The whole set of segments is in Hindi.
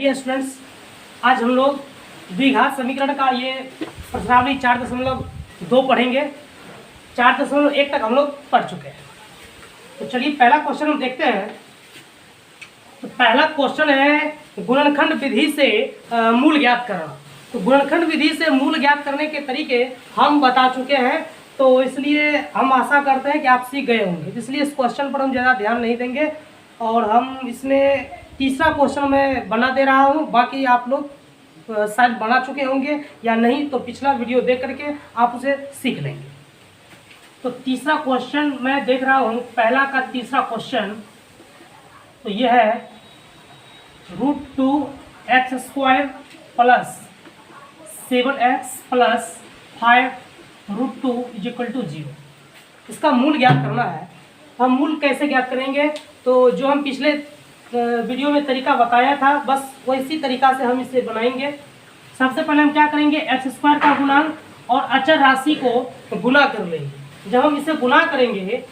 ये स्टूडेंट्स, आज हम लोग द्विघात समीकरण का ये प्रश्नावली 4.2 पढ़ेंगे। 4.1 तक हम लोग पढ़ चुके हैं। तो चलिए पहला क्वेश्चन हम देखते हैं। तो पहला क्वेश्चन है गुणनखंड विधि से मूल ज्ञात करना। तो गुणनखंड विधि से मूल ज्ञात करने के तरीके हम बता चुके हैं, तो इसलिए हम आशा करते हैं कि आप सीख गए होंगे। इसलिए इस क्वेश्चन पर हम ज़्यादा ध्यान नहीं देंगे और हम इसमें तीसरा क्वेश्चन मैं बना दे रहा हूँ। बाकी आप लोग शायद बना चुके होंगे या नहीं, तो पिछला वीडियो देख करके आप उसे सीख लेंगे। तो तीसरा क्वेश्चन मैं देख रहा हूँ, पहला का तीसरा क्वेश्चन तो यह है √2x² प्लस 7x प्लस 5 √2 = 0। इसका मूल ज्ञात करना है। हम मूल कैसे ज्ञात करेंगे? तो जो हम पिछले वीडियो में तरीका बताया था, बस वैसी तरीका से हम इसे बनाएंगे। सबसे पहले हम क्या करेंगे, x² का गुणांक और अचर राशि को गुना कर लेंगे। जब हम इसे गुना करेंगे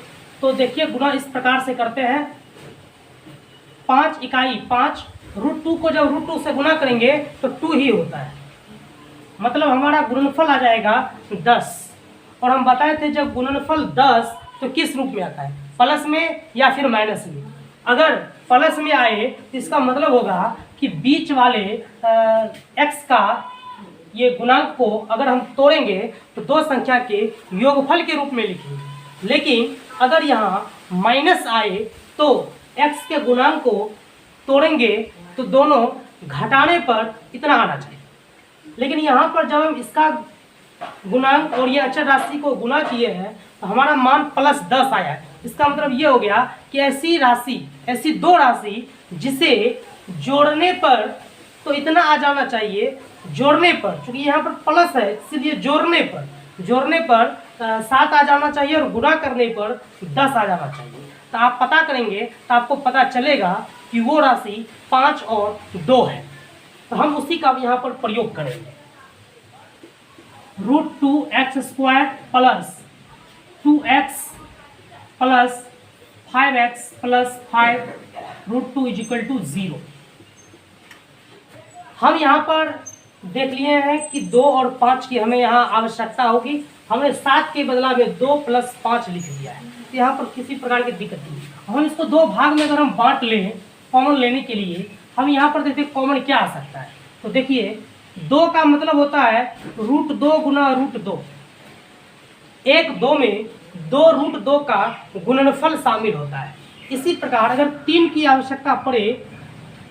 तो देखिए गुना इस प्रकार से करते हैं। 5 इकाई 5 √2 को जब √2 से गुना करेंगे तो 2 ही होता है, मतलब हमारा गुणनफल आ जाएगा 10। और हम बताए थे जब गुणनफल 10 तो किस रूप में आता है, प्लस में या फिर माइनस में। अगर प्लस में आए तो इसका मतलब होगा कि बीच वाले x का ये गुणांक को अगर हम तोड़ेंगे तो दो संख्या के योगफल के रूप में लिखेंगे। लेकिन अगर यहाँ माइनस आए तो x के गुणांक को तोड़ेंगे तो दोनों घटाने पर इतना आना चाहिए। लेकिन यहाँ पर जब हम इसका गुणांक और ये अचर राशि को गुना किए हैं तो हमारा मान +10 आया है। इसका मतलब ये हो गया कि ऐसी दो राशि जिसे जोड़ने पर तो इतना आ जाना चाहिए, जोड़ने पर क्योंकि यहाँ पर प्लस है इसलिए जोड़ने पर 7 आ जाना चाहिए और गुणा करने पर 10 आ जाना चाहिए। तो आप पता करेंगे तो आपको पता चलेगा कि वो राशि 5 और 2 है। तो हम उसी का यहाँ पर प्रयोग करेंगे। √2x² plus 2x plus 5x plus 5 √2 = 0। हम यहाँ पर देख लिए हैं कि 2 और 5 की हमें यहाँ आवश्यकता होगी। हमने 7 के बदला में 2 + 5 लिख दिया है, तो यहाँ पर किसी प्रकार की दिक्कत नहीं। हम इसको दो भाग में अगर हम बांट लें कॉमन लेने के लिए, हम यहाँ पर देखते कॉमन क्या आ सकता है। तो देखिए 2 का मतलब होता है √2 गुना √2। एक 2 में 2 √2 का गुणनफल शामिल होता है। इसी प्रकार अगर 3 की आवश्यकता पड़े,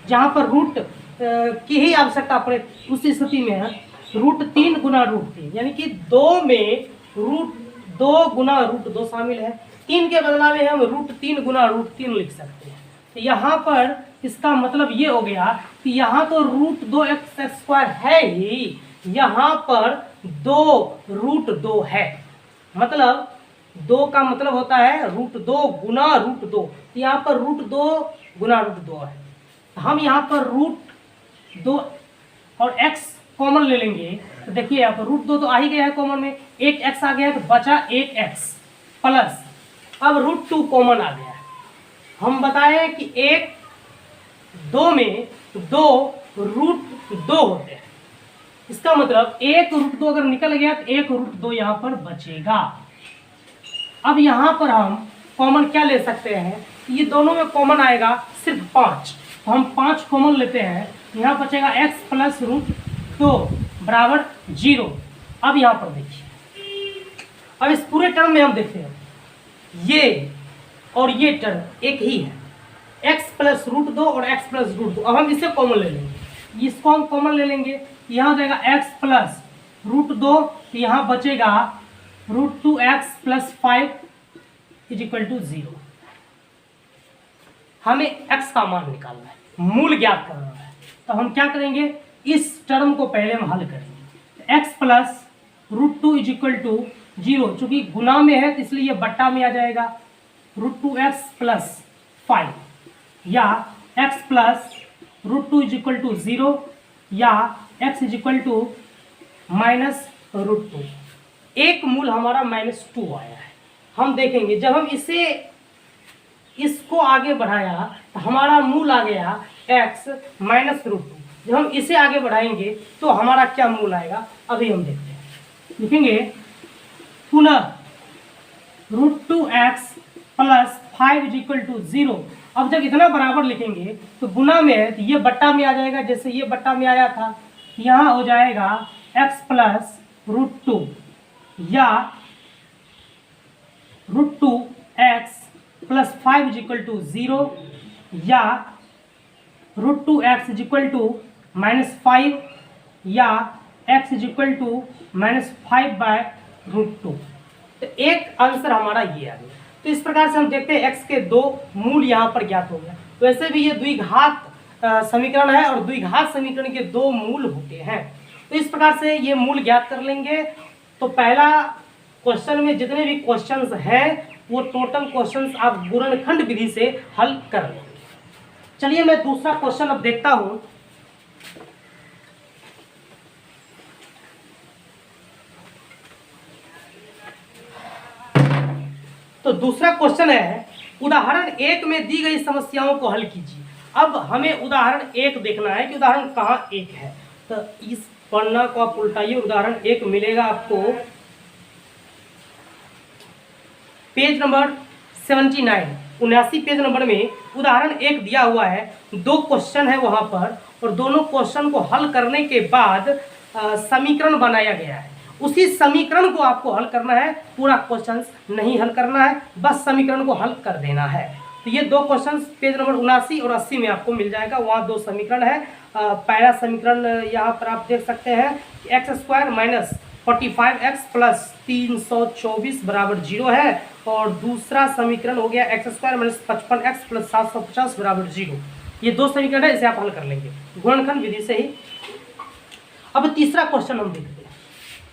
जहाँ पर रूट की ही आवश्यकता पड़े, उस स्थिति में है √3 गुना √3, यानी कि 2 में √2 गुना √2 शामिल है। 3 के बदला में हम √3 गुना √3 लिख सकते हैं। तो यहाँ पर इसका मतलब ये हो गया कि यहाँ तो √2x² है ही, यहाँ पर 2 √2 है। मतलब 2 का मतलब होता है √2 गुना √2, तो यहाँ पर √2 गुना √2 है। हम यहाँ पर √2 और x कॉमन ले लेंगे तो देखिए यहाँ पर √2 तो आ ही गया है कॉमन में, एक x आ गया है तो बचा 1x प्लस अब √2 कॉमन आ गया है। हम बताएं कि 2 में 2 √2 होते हैं। इसका मतलब 1 √2 अगर निकल गया तो 1 √2 यहाँ पर बचेगा। अब यहाँ पर हम कॉमन क्या ले सकते हैं, ये दोनों में कॉमन आएगा सिर्फ 5, तो हम 5 कॉमन लेते हैं। यहाँ बचेगा x प्लस √2 बराबर 0। अब यहाँ पर देखिए, अब इस पूरे टर्म में हम देखते हैं ये और ये टर्म एक ही है, x प्लस √2 और x प्लस √2। अब हम इसे कॉमन ले लेंगे, इसको हम कॉमन ले लेंगे। यहाँ हो जाएगा x प्लस √2, तो यहाँ बचेगा √2x प्लस 5 = 0। हमें x का मान निकालना है, मूल ज्ञात करना है। तो हम क्या करेंगे, इस टर्म को पहले हम हल करेंगे। x प्लस √2 = 0, चूंकि गुना में है तो इसलिए ये बट्टा में आ जाएगा। √2x प्लस 5 या x प्लस √2 = 0 या x = -√2। एक मूल हमारा -2 आया है। हम देखेंगे जब हम इसको आगे बढ़ाया तो हमारा मूल आ गया x -√2। जब हम इसे आगे बढ़ाएंगे तो हमारा क्या मूल आएगा, अभी हम देखते हैं। लिखेंगे पुनः √2x plus 5 is equal to 0। अब जब इतना बराबर लिखेंगे तो गुना में है तो ये बट्टा में आ जाएगा, जैसे ये बट्टा में आया था, यहाँ हो जाएगा x प्लस √2 या √2x plus 5 is equal to 0 या √2x इज इक्वल टू -5 या x इज इक्वल टू -5/√2। तो एक आंसर हमारा ये आ गया। तो इस प्रकार से हम देखते हैं x के दो मूल यहाँ पर ज्ञात हो गया। वैसे भी ये द्विघात समीकरण है और द्विघात समीकरण के दो मूल होते हैं। तो इस प्रकार से ये मूल ज्ञात कर लेंगे। तो पहला क्वेश्चन में जितने भी क्वेश्चंस हैं वो टोटल क्वेश्चंस आप गुणनखंड विधि से हल कर लेंगे। चलिए मैं दूसरा क्वेश्चन अब देखता हूं। तो दूसरा क्वेश्चन है उदाहरण 1 में दी गई समस्याओं को हल कीजिए। अब हमें उदाहरण 1 देखना है कि उदाहरण कहाँ 1 है। तो इस पन्ना को आप उल्टाइए, उदाहरण 1 मिलेगा आपको पेज नंबर 79 पेज नंबर में उदाहरण 1 दिया हुआ है। दो क्वेश्चन है वहां पर और दोनों क्वेश्चन को हल करने के बाद समीकरण बनाया गया है। उसी समीकरण को आपको हल करना है, पूरा क्वेश्चन नहीं हल करना है, बस समीकरण को हल कर देना है। तो ये दो क्वेश्चन पेज नंबर 79 और 80 में आपको मिल जाएगा। वहाँ दो समीकरण है। पहला समीकरण यहाँ पर आप देख सकते हैं x² - 45x प्लस 324 बराबर 0 है और दूसरा समीकरण हो गया x² - 55x प्लस 750 बराबर 0। ये दो समीकरण है, इसे आप हल कर लेंगे गुणनखंड विधि से ही। अब तीसरा क्वेश्चन हम देखते हैं।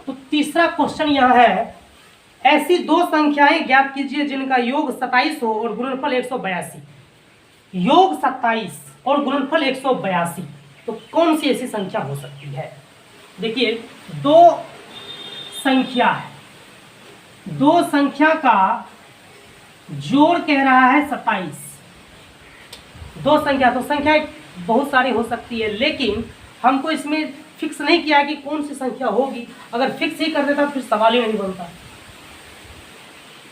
तो तीसरा क्वेश्चन यहाँ है ऐसी दो संख्याएं ज्ञात कीजिए जिनका योग 27 हो और गुणनफल 182। योग 27 और गुणनफल 182, तो कौन सी ऐसी संख्या हो सकती है? देखिए दो संख्या है, दो संख्या का जोड़ कह रहा है 27। दो संख्या, तो संख्या बहुत सारी हो सकती है, लेकिन हमको इसमें फिक्स नहीं किया है कि कौन सी संख्या होगी। अगर फिक्स ही कर देता तो फिर सवाल ही नहीं बनता।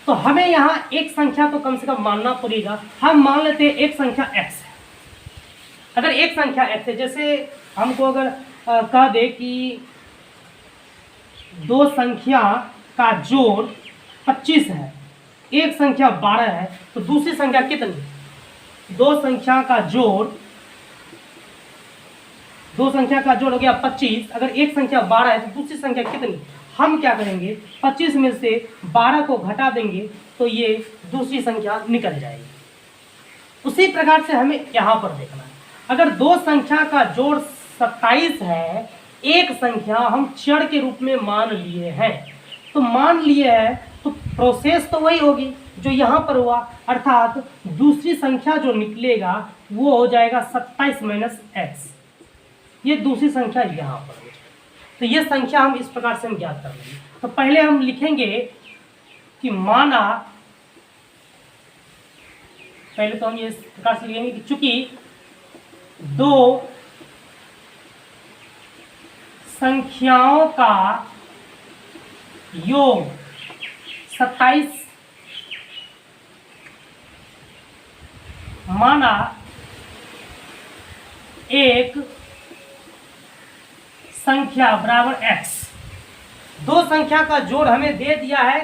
तो हमें यहाँ एक संख्या तो कम से कम मानना पड़ेगा। हम मान लेते हैं एक संख्या x है। अगर एक संख्या x है, जैसे हमको अगर कह दे कि दो संख्या का जोड़ 25 है, एक संख्या 12 है, तो दूसरी संख्या कितनी? दो संख्या का जोड़ हो गया 25। अगर एक संख्या 12 है तो दूसरी संख्या कितनी? हम क्या करेंगे, 25 में से 12 को घटा देंगे तो ये दूसरी संख्या निकल जाएगी। उसी प्रकार से हमें यहाँ पर देखना है। अगर दो संख्या का जोड़ 27 है, एक संख्या हम चर के रूप में मान लिए हैं, तो मान लिए है तो प्रोसेस तो वही होगी जो यहाँ पर हुआ, अर्थात दूसरी संख्या जो निकलेगा वो हो जाएगा 27 - x। ये दूसरी संख्या यहाँ पर है। तो ये संख्या हम इस प्रकार से हम ज्ञात कर लेंगे। तो पहले हम लिखेंगे कि माना, पहले तो हम ये इस प्रकार से लिखेंगे कि चूंकि दो संख्याओं का योग 27 माना एक संख्या बराबर x। दो संख्या का जोड़ हमें दे दिया है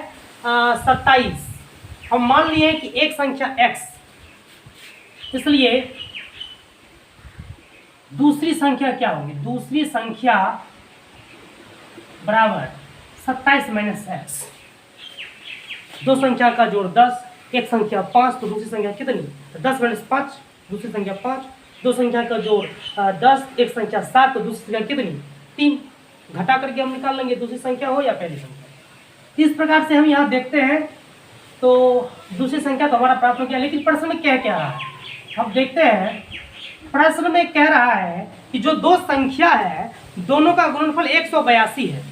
27। हम मान लिए कि एक संख्या x, इसलिए दूसरी संख्या क्या होगी? दूसरी संख्या बराबर 27 - x। दो संख्या का जोड़ 10, एक संख्या 5, तो दूसरी संख्या कितनी? 10 - 5, दूसरी संख्या 5। दो संख्या का जोड़ 10, एक संख्या 7, तो दूसरी संख्या कितनी? 3। घटा करके हम निकाल लेंगे, दूसरी संख्या हो या पहली संख्या। इस प्रकार से हम यहाँ देखते हैं तो दूसरी संख्या तो हमारा प्राप्त हो गया। लेकिन प्रश्न में क्या रहा है, हम देखते हैं। प्रश्न में कह रहा है कि जो दो संख्या है दोनों का गुणनफल 182 है।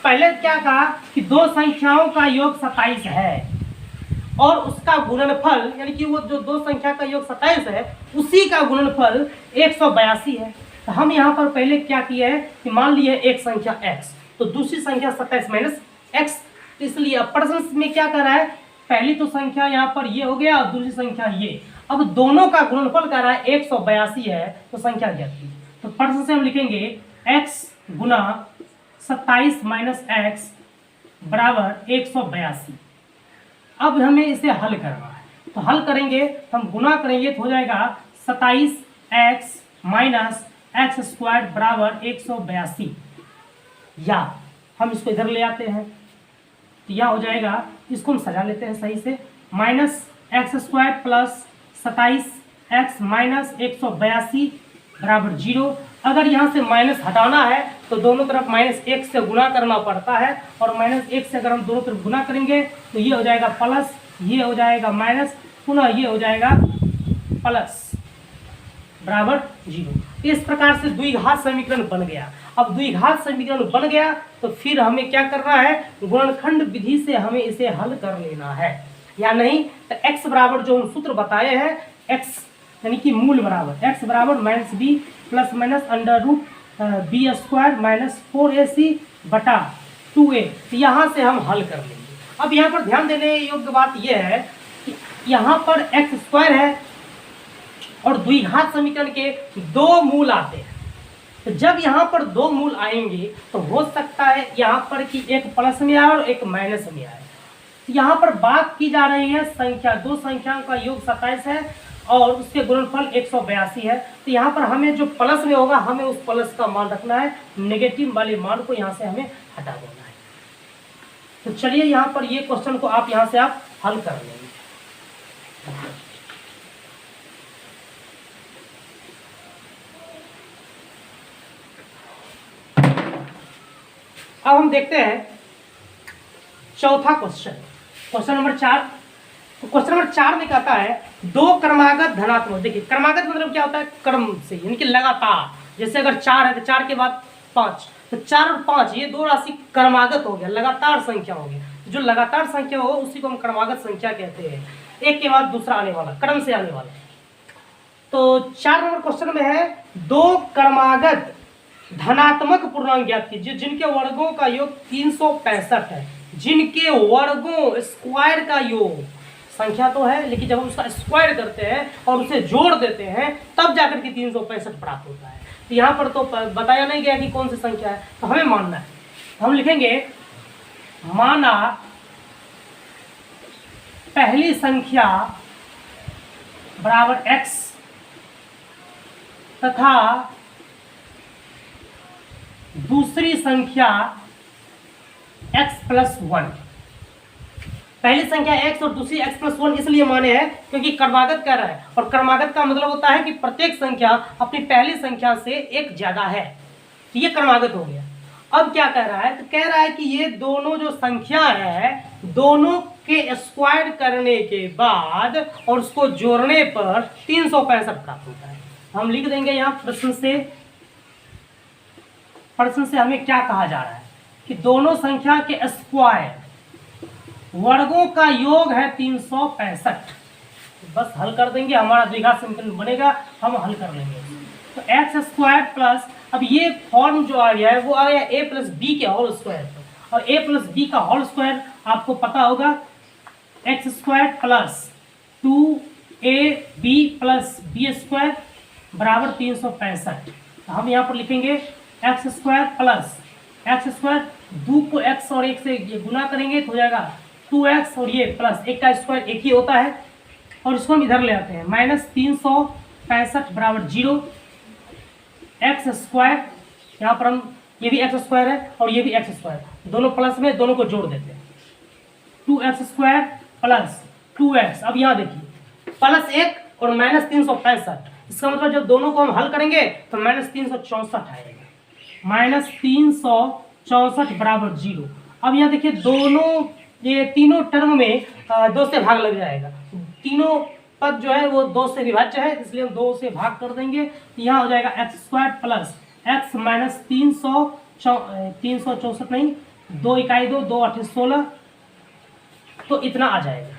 पहले क्या कहा कि दो संख्याओं का योग 27 है और उसका गुणनफल, यानी कि वो जो दो संख्या का योग 27 है उसी का गुणनफल 182 है। तो हम यहाँ पर पहले क्या किया है कि मान लिया एक संख्या x, तो दूसरी संख्या 27 माइनस एक्स, तो इसलिए अब प्रश्न में क्या कर रहा है, पहली तो संख्या यहाँ पर ये हो गया और दूसरी संख्या ये, अब दोनों का गुणनफल कर रहा है 182 है, तो संख्या ज्ञात की। तो प्रश्न से हम लिखेंगे x गुना 27 माइनस एक्स बराबर 182। अब हमें इसे हल करना है, तो हल करेंगे तो हम गुना करेंगे तो हो जाएगा 27x माइनस एक्स स्क्वायर बराबर 182, या हम इसको इधर ले आते हैं तो यह हो जाएगा, इसको हम सजा लेते हैं सही से, minus x square plus 27x minus 182 बराबर 0। अगर यहाँ से माइनस हटाना है तो दोनों तरफ -1 से गुना करना पड़ता है, और -1 से अगर हम दोनों तरफ गुना करेंगे तो ये हो जाएगा प्लस, ये हो जाएगा माइनस, पुनः ये हो जाएगा प्लस बराबर 0। इस प्रकार से द्विघात समीकरण बन गया। अब द्विघात समीकरण बन गया तो फिर हमें क्या करना है, गुणनखंड विधि से हमें इसे हल कर लेना है, या नहीं तो x बराबर जो हम सूत्र बताए हैं, x यानी कि मूल बराबर x बराबर minus B plus minus under root B square minus 4ac बटा 2a, तो यहाँ से हम हल कर लेंगे। अब यहाँ पर ध्यान देने योग्य बात यह है कि यहाँ पर x स्क्वायर है और द्विघात समीकरण के दो मूल आते हैं, तो जब यहाँ पर दो मूल आएंगे तो हो सकता है यहाँ पर कि एक प्लस में आए और एक माइनस में आए। तो यहाँ पर बात की जा रही है संख्या, दो संख्याओं का योग 27 है और उसके गुणनफल 182 है, तो यहाँ पर हमें जो प्लस में होगा हमें उस प्लस का मान रखना है, नेगेटिव वाले मान को यहाँ से हमें हटा देना है। तो चलिए यहाँ पर ये क्वेश्चन को आप यहाँ से आप हल कर लेंगे। अब हम देखते हैं चौथा क्वेश्चन, क्वेश्चन नंबर 4। तो क्वेश्चन नंबर 4 में कहता है दो क्रमागत धनात्मक, देखिए क्रमागत मतलब क्या होता है, क्रम से यानी कि लगातार, जैसे अगर 4 है तो 4 के बाद 5, तो 4 और 5 ये दो राशि क्रमागत हो गया, लगातार संख्या हो गया। जो लगातार संख्या हो उसी को हम क्रमागत संख्या कहते हैं, एक के बाद दूसरा आने वाला, क्रम से आने वाला। तो 4 नंबर क्वेश्चन में है दो क्रमागत धनात्मक पूर्णांक ज्ञात कीजिए जिनके वर्गों का योग 365 है, जिनके वर्गों स्क्वायर का योग, संख्या तो है लेकिन जब हम उसका स्क्वायर करते हैं और उसे जोड़ देते हैं तब जाकर के 365 प्राप्त होता है। तो यहाँ पर तो बताया नहीं गया कि कौन सी संख्या है, तो हमें मानना है। हम लिखेंगे माना पहली संख्या बराबर x तथा दूसरी संख्या x प्लस 1। पहली संख्या x और दूसरी x प्लस 1 इसलिए माने हैं क्योंकि क्रमागत कह रहा है, और क्रमागत का मतलब होता है कि प्रत्येक संख्या अपनी पहली संख्या से एक ज्यादा है, तो ये क्रमागत हो गया। अब क्या कह रहा है, तो कह रहा है कि ये दोनों जो संख्या है दोनों के स्क्वायर करने के बाद और उसको जोड़ने पर 365 प्राप्त होता है। हम लिख देंगे यहाँ प्रश्न से हमें क्या कहा जा रहा है कि दोनों संख्या के स्क्वायर वर्गों का योग है 365। बस हल कर देंगे, हमारा द्विघात समीकरण बनेगा, हम हल कर लेंगे। तो एक्स स्क्वायर प्लस, अब ये फॉर्म जो आ गया है वो आ गया a प्लस बी के होल स्क्वायर, और a प्लस बी का होल स्क्वायर आपको पता होगा X square plus 2ab plus B square बराबर 365। तो हम यहाँ पर लिखेंगे X square plus X square, 2 को x और 1 से ये गुना करेंगे तो हो जाएगा 2x, और ये प्लस एक का स्क्वायर एक ही होता है, और इसको हम इधर ले आते हैं माइनस 365 बराबर 0। एक्स स्क्वायर, यहाँ पर हम ये भी एक्स स्क्वायर है और ये भी एक्स स्क्वायर, दोनों प्लस में, दोनों को जोड़ देते हैं 2x स्क्वायर प्लस 2x। अब यहाँ देखिए प्लस 1 और माइनस 365, इसका मतलब जब दोनों को हम हल करेंगे तो माइनस 364 आएगा, माइनस 364 बराबर 0। अब यहाँ देखिए दोनों ये तीनों टर्म में 2 से भाग लग जाएगा, तीनों पद जो है वो 2 से विभाज्य है, इसलिए हम 2 से भाग कर देंगे। यहाँ हो जाएगा x square plus x minus 364 नहीं, 2 इकाई 2, 2 8 16, तो इतना आ जाएगा।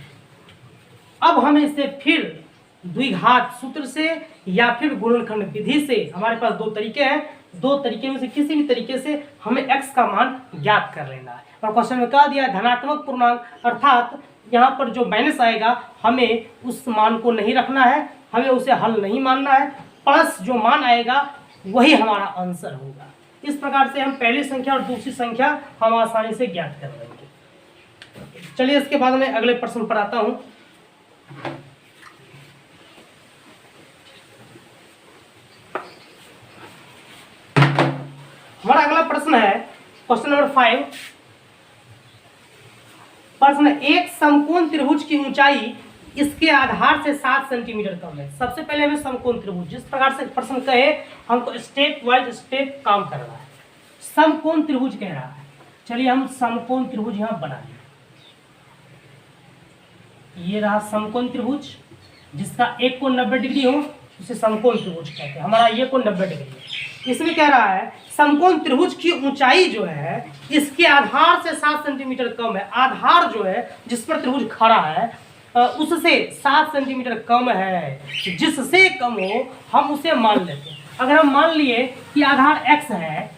अब हम इसे फिर द्विघात सूत्र से या फिर गुणनखंड विधि से। हमारे पास दो तरीके हैं, दो तरीके में से किसी भी तरीके से हमें x का मान ज्ञात कर लेना है। और क्वेश्चन में कहा दिया है धनात्मक पूर्णांक, अर्थात यहाँ पर जो माइनस आएगा हमें उस मान को नहीं रखना है, हमें उसे हल नहीं मानना है, प्लस जो मान आएगा वही हमारा आंसर होगा। इस प्रकार से हम पहली संख्या और दूसरी संख्या हम आसानी से ज्ञात कर लेंगे। चलिए इसके बाद मैं अगले प्रश्न पर आता हूँ। हमारा अगला प्रश्न है क्वेश्चन नंबर 5। प्रश्न, एक समकोण त्रिभुज की ऊंचाई इसके आधार से 7 सेंटीमीटर कम है। सबसे पहले हमें समकोण त्रिभुज, जिस प्रकार से प्रश्न कहे हमको स्टेप वाइज स्टेप काम करना है। समकोण त्रिभुज कह रहा है, चलिए हम समकोण त्रिभुज यहाँ बना लें। ये रहा समकोण त्रिभुज, जिसका एक कोण 90 डिग्री हो उसे समकोण त्रिभुज कहते हैं। हमारा ये कोण 90 डिग्री है। इसमें कह रहा है समकोण त्रिभुज की ऊंचाई जो है इसके आधार से 7 सेंटीमीटर कम है। आधार जो है जिस पर त्रिभुज खड़ा है उससे 7 सेंटीमीटर कम है। जिससे कम हो हम उसे मान लेते हैं। अगर हम मान लिए कि आधार x है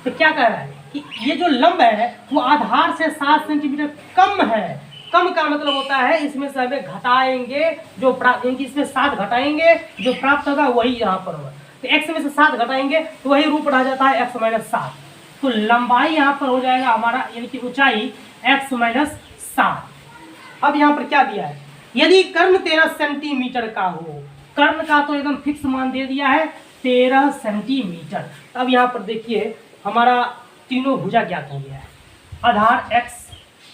तो क्या कह रहा है कि ये जो लंब है वो आधार से 7 सेंटीमीटर कम है। कम का मतलब होता है इसमें से हमें घटाएंगे जो प्राप्त, इसमें 7 घटाएंगे जो प्राप्त होगा वही यहाँ पर होगा। तो x में से 7 घटाएंगे तो वही रूप रह जाता है x माइनस 7। तो लंबाई यहाँ पर हो जाएगा हमारा, यानी कि ऊंचाई x माइनस 7। अब यहाँ पर क्या दिया है, यदि कर्ण 13 सेंटीमीटर का हो, कर्ण का तो एकदम फिक्स मान दे दिया है 13 सेंटीमीटर। अब यहाँ पर देखिए हमारा तीनों भुजा ज्ञात हो गया है, आधार x,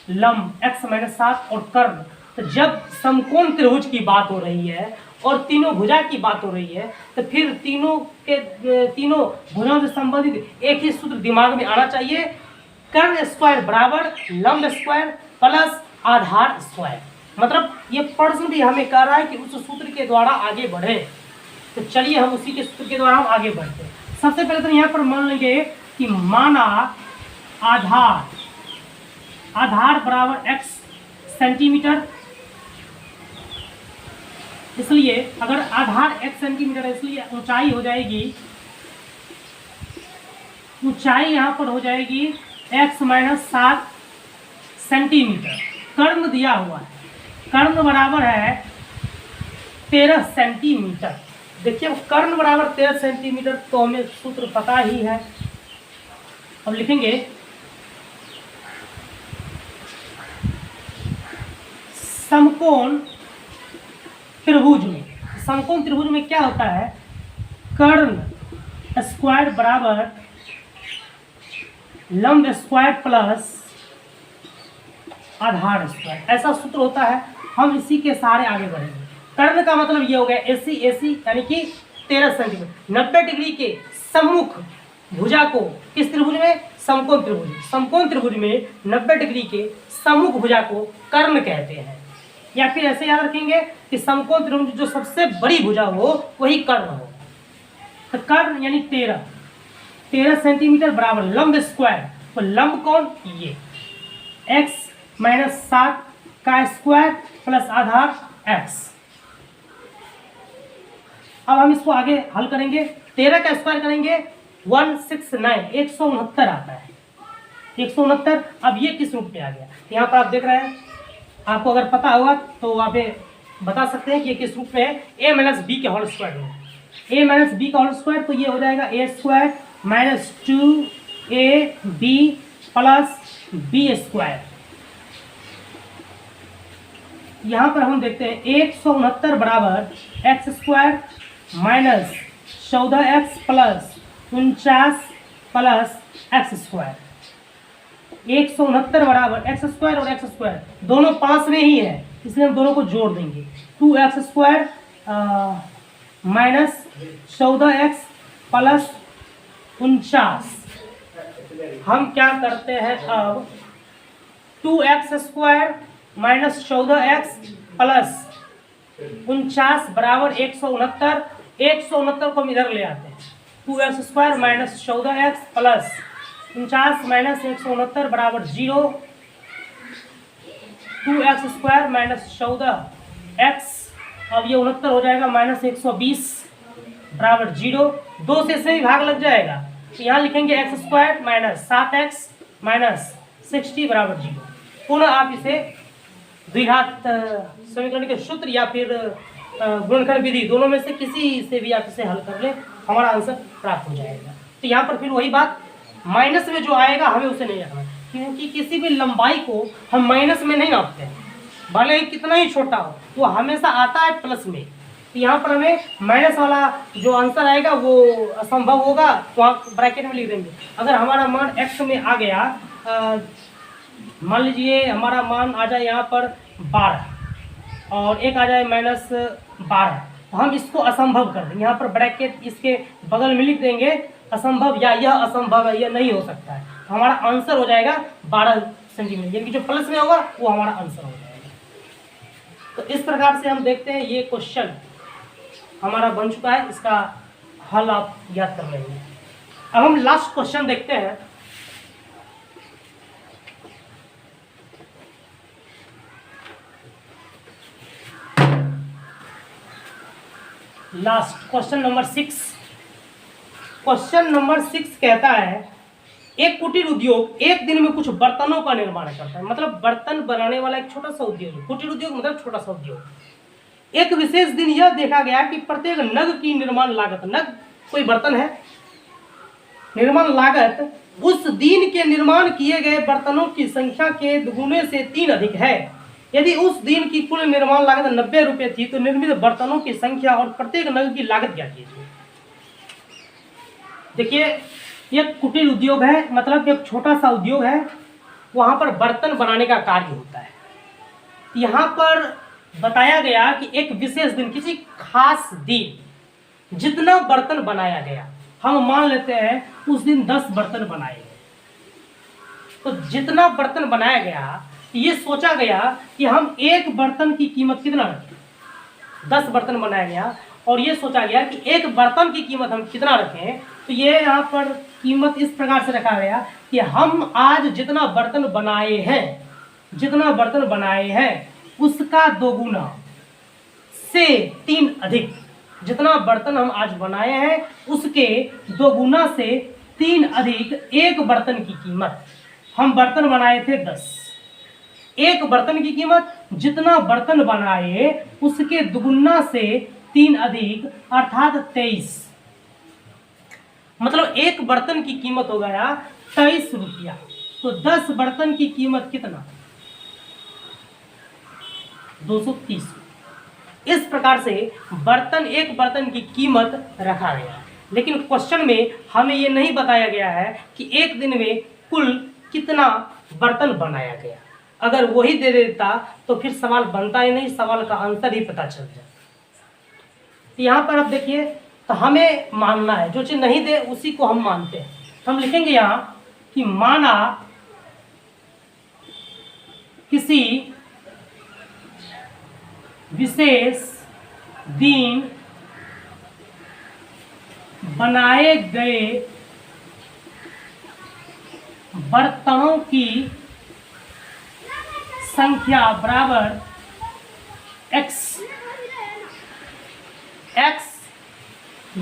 लंब x माइनस 7 और कर्ण। तो जब समकोण त्रिभुज की बात हो रही है और तीनों भुजा की बात हो रही है तो फिर तीनों भुजाओं से संबंधित एक ही सूत्र दिमाग में आना चाहिए, कर्ण स्क्वायर बराबर लंब स्क्वायर प्लस आधार स्क्वायर। मतलब ये प्रश्न भी हमें कह रहा है कि उस सूत्र के द्वारा आगे बढ़े। तो चलिए हम उसी के सूत्र के द्वारा हम आगे बढ़ते हैं। सबसे पहले तो यहाँ पर मान लेंगे कि माना आधार बराबर x सेंटीमीटर, इसलिए अगर आधार x सेंटीमीटर है इसलिए ऊंचाई हो जाएगी, ऊंचाई यहाँ पर हो जाएगी x माइनस 7 सेंटीमीटर। कर्ण दिया हुआ है, कर्ण बराबर है 13 सेंटीमीटर। देखिए कर्ण बराबर 13 सेंटीमीटर तो हमें सूत्र पता ही है। अब लिखेंगे समकोण त्रिभुज में, समकोण त्रिभुज में क्या होता है, कर्ण स्क्वायर बराबर लंब स्क्वायर प्लस आधार स्क्वायर, ऐसा सूत्र होता है। हम इसी के सहारे आगे बढ़ेंगे। कर्ण का मतलब ये हो गया AC यानी कि 13 सेंटीमीटर। 90 डिग्री के सम्मुख भुजा को किस त्रिभुज में, समकोण त्रिभुज। समकोण त्रिभुज में 90 डिग्री के सम्मुख भुजा को कर्ण कहते हैं। या फिर ऐसे याद रखेंगे कि समकोण त्रिभुज जो सबसे बड़ी भुजा हो वही कर्ण हो। तो कर्ण यानी 13 सेंटीमीटर बराबर लंब स्क्वायर, तो लंब कौन, ये x माइनस 7 का स्क्वायर प्लस आधार x। अब हम इसको आगे हल करेंगे। 13 का स्क्वायर करेंगे 169, 169 आता है, 169। अब ये किस रूप में आ गया, यहाँ पर आप देख रहे हैं, आपको अगर पता होगा तो आप बता सकते हैं कि ये किस रूप में है, a माइनस बी के होल स्क्वायर में। a माइनस बी का होल स्क्वायर तो ये हो जाएगा a square minus 2ab plus B square. यहाँ पर हम देखते हैं 169 बराबर X square minus 14x plus 49 plus X square. 169 बराबर एक्स स्क्वायर और एक्स स्क्वायर दोनों पास में ही है, इसलिए हम दोनों को जोड़ देंगे। 2x square minus 14x plus 49। हम क्या करते हैं अब, 2x square minus 14x plus 49 बराबर 169। 169 को हम इधर ले आते हैं, 2x square minus 14x plus 49 minus 169 बराबर 0। 2x स्क्वायर माइनस 14x अब ये 69 हो जाएगा -120 बराबर 0। 2 से इसमें भी भाग लग जाएगा, तो यहाँ लिखेंगे x² माइनस 7x माइनस 60 बराबर 0। पुनः आप इसे द्विघात समीकरण के सूत्र या फिर गुणनखंड विधि दोनों में से किसी से भी आप इसे हल कर ले, हमारा आंसर प्राप्त हो जाएगा। तो यहाँ पर फिर वही बात, माइनस में जो आएगा हमें उसे नहीं रखना, क्योंकि किसी भी लंबाई को हम माइनस में नहीं नापते हैं, भले ही कितना ही छोटा हो, वो हमेशा आता है प्लस में। तो यहाँ पर हमें माइनस वाला जो आंसर आएगा वो असंभव होगा, तो आप ब्रैकेट में लिख देंगे। अगर हमारा मान x में आ गया, मान लीजिए हमारा मान आ जाए यहाँ पर 12 और एक आ जाए -12, तो हम इसको असंभव कर देंगे, यहाँ पर ब्रैकेट इसके बगल में लिख देंगे असंभव, या यह असंभव है, यह नहीं हो सकता है। तो हमारा आंसर हो जाएगा 12 सेंटीमीटर, यानी कि जो प्लस में होगा वो हमारा आंसर हो जाएगा। तो इस प्रकार से हम देखते हैं ये क्वेश्चन हमारा बन चुका है, इसका हल आप याद कर लेंगे। अब हम लास्ट क्वेश्चन देखते हैं। Last question number 6। Question number 6 कहता है एक कुटीर उद्योग एक दिन में कुछ बर्तनों का निर्माण करता है, मतलब बर्तन बनाने वाला एक छोटा सा उद्योग। कुटीर उद्योग मतलब छोटा सा उद्योग। एक विशेष दिन यह देखा गया कि प्रत्येक नग की निर्माण लागत, नग कोई बर्तन है, निर्माण लागत उस दिन के निर्माण किए गए बर्तनों की संख्या के दुगुने से 3 अधिक है। यदि उस दिन की कुल निर्माण लागत 90 रुपये थी तो निर्मित बर्तनों की संख्या और प्रत्येक नग की लागत क्या कीजिए। देखिए यह कुटीर उद्योग है, मतलब एक छोटा सा उद्योग है, वहां पर बर्तन बनाने का कार्य होता है। यहाँ पर बताया गया कि एक विशेष दिन, किसी खास दिन जितना बर्तन बनाया गया, हम मान लेते हैं उस दिन 10 बर्तन बनाए गए, तो जितना बर्तन बनाया गया ये सोचा गया कि हम एक बर्तन की कीमत कितना रखें। 10 बर्तन बनाया गया और ये सोचा गया कि एक बर्तन की कीमत हम कितना रखें। तो ये यहाँ पर कीमत इस प्रकार से रखा गया कि हम आज जितना बर्तन बनाए हैं उसका 2 गुना से 3 अधिक, जितना बर्तन हम आज बनाए हैं उसके 2 गुना से 3 अधिक एक बर्तन की कीमत। हम बर्तन बनाए थे 10, एक बर्तन की कीमत जितना बर्तन बनाए उसके दुगुना से 3 अधिक अर्थात 23, मतलब एक बर्तन की कीमत हो गया 23 रुपया। तो 10 बर्तन की कीमत कितना, 230। इस प्रकार से एक बर्तन की कीमत रखा गया। लेकिन क्वेश्चन में हमें यह नहीं बताया गया है कि एक दिन में कुल कितना बर्तन बनाया गया। अगर वही दे देता तो फिर सवाल बनता ही नहीं, सवाल का आंसर ही पता चल जाए। तो यहाँ पर अब देखिए, तो हमें मानना है, जो चीज नहीं दे उसी को हम मानते हैं। तो हम लिखेंगे यहाँ कि माना किसी विशेष दिन बनाए गए बर्तनों की संख्या बराबर x।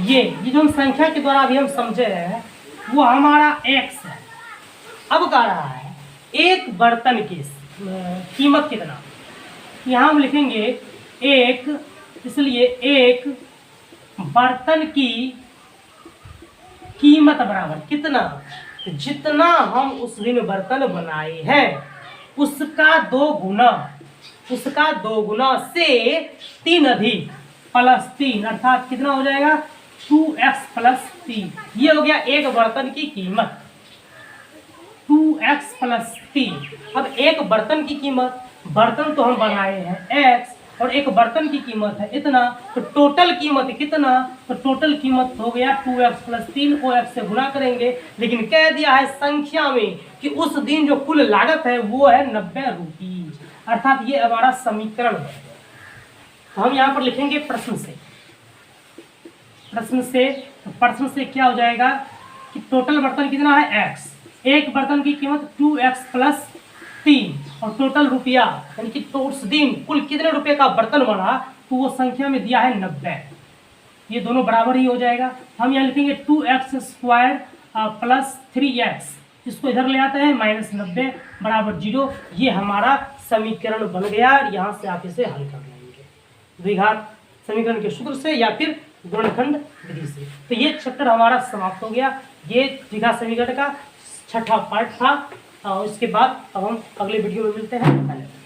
ये जो हम संख्या के द्वारा अभी हम समझे हैं वो हमारा x है। अब कह रहा है एक बर्तन की कीमत कितना, यहाँ हम लिखेंगे एक, इसलिए एक बर्तन की कीमत बराबर कितना, जितना हम उस दिन बर्तन बनाए हैं उसका 2 गुना से 3 अधिक प्लस 3 अर्थात कितना हो जाएगा 2x प्लस 3। ये हो गया एक बर्तन की कीमत 2x प्लस 3। अब एक बर्तन की कीमत, बर्तन तो हम बनाए हैं x और एक बर्तन की कीमत है इतना, तो टोटल कीमत कितना, तो टोटल कीमत हो गया 2x प्लस 3 को x से गुणा करेंगे। लेकिन कह दिया है संख्या में कि उस दिन जो कुल लागत है वो है 90 रुपीज, अर्थात ये हमारा समीकरण है। तो हम यहाँ पर लिखेंगे प्रश्न से क्या हो जाएगा कि टोटल बर्तन कितना है x, एक बर्तन की कीमत 2x प्लस 3 और टोटल रुपया, यानी कि उस दिन कुल कितने रुपए का बर्तन बना तो वो संख्या में दिया है 90, ये दोनों बराबर ही हो जाएगा। हम यहाँ लिखेंगे 2x² प्लस 3x, इसको इधर ले आता है -90 बराबर 0। ये हमारा समीकरण बन गया। यहाँ से आप इसे हल कर लेंगे द्विघात समीकरण के सूत्र से या फिर गुणनखंड विधि से। तो ये चैप्टर हमारा समाप्त हो गया। ये द्विघात समीकरण का छठा पार्ट था। और इसके बाद अब हम अगले वीडियो में मिलते हैं। धन्यवाद।